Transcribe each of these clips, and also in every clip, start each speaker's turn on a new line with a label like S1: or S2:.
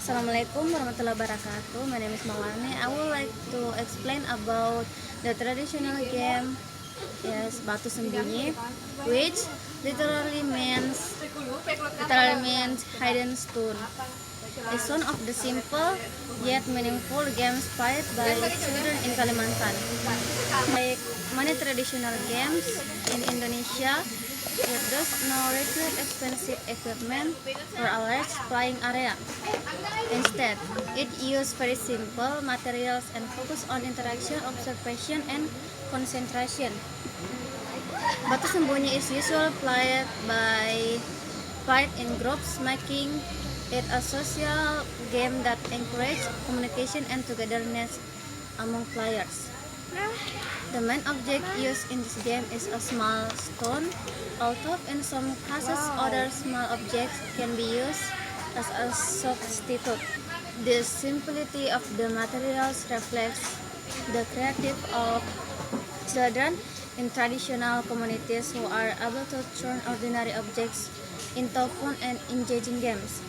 S1: Assalamualaikum warahmatullahi wabarakatuh. My name is Mawani. I would like to explain about the traditional game, yes, batu sembunyi, which literally means hidden stone. It's one of the simple yet meaningful games played by children in Kalimantan. Like many traditional games in Indonesia, it does not require expensive equipment or a large playing area. Instead, it uses very simple materials and focus on interaction, observation, and concentration. Batu sembunyi is usually played in groups, making it a social game that encourages communication and togetherness among players. The main object used in this game is a small stone, although in some cases other small objects can be used as a substitute. The simplicity of the materials reflects the creativity of children in traditional communities who are able to turn ordinary objects into fun and engaging games.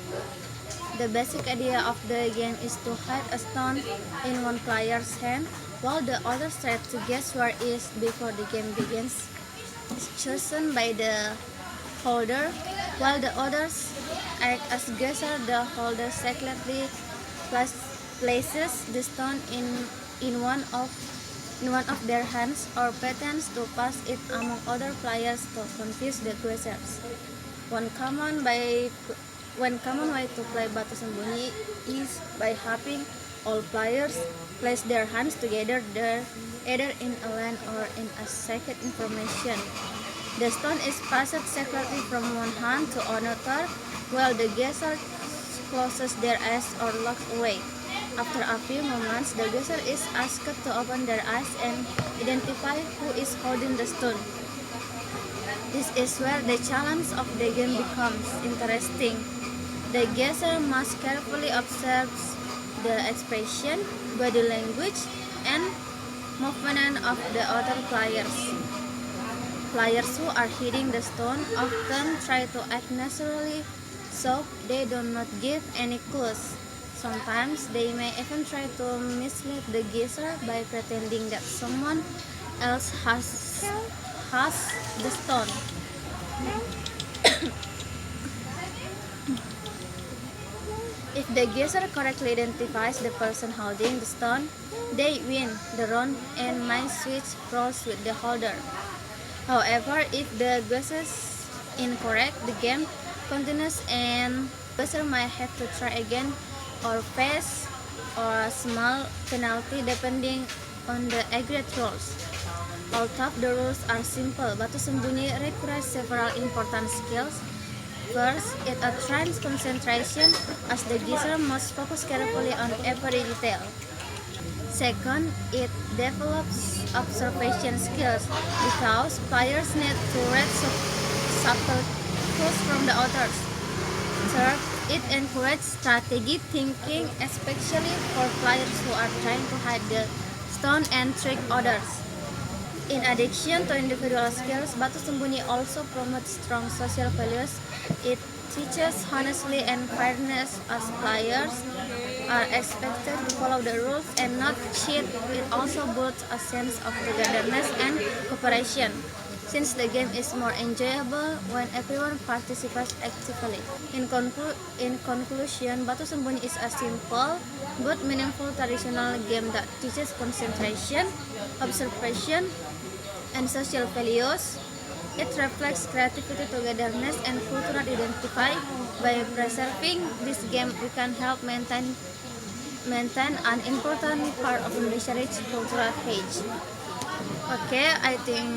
S1: The basic idea of the game is to hide a stone in one player's hand while the other tries to guess where it is before the game begins. It's chosen by the holder, while the others act as guesser. The holder secretly places the stone in one of their hands or pretends to pass it among other players to confuse the guessers. One common way to play batu sembunyi is by having all players place their hands together either in a line or in a second information. The stone is passed secretly from one hand to another while the guesser closes their eyes or looks away. After a few moments, the guesser is asked to open their eyes and identify who is holding the stone. This is where the challenge of the game becomes interesting. The guesser must carefully observe the expression, body language, and movement of the other players. Players who are hitting the stone often try to act naturally, so they do not give any clues. Sometimes they may even try to mislead the guesser by pretending that someone else has the stone. If the guesser correctly identifies the person holding the stone, they win the round and may switch roles with the holder. However, if the guesser is incorrect, the game continues and the guesser might have to try again or face a small penalty depending on the agreed rules. Although the rules are simple, batu sembunyi requires several important skills. First, it trains concentration as the guesser must focus carefully on every detail. Second, it develops observation skills because players need to read subtle clues from the others. Third, it encourages strategic thinking, especially for players who are trying to hide the stone and trick others. In addition to individual skills, batu sembunyi also promotes strong social values. It teaches honesty and fairness as players are expected to follow the rules and not cheat. It also builds a sense of togetherness and cooperation, since the game is more enjoyable when everyone participates actively. In conclusion, batu sembunyi is a simple but meaningful traditional game that teaches concentration, observation, and social values. It reflects creativity, togetherness, and cultural identity. By preserving this game, we can help maintain an important part of Indonesia's rich cultural heritage. Okay, I think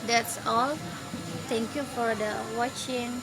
S1: that's all. Thank you for the watching.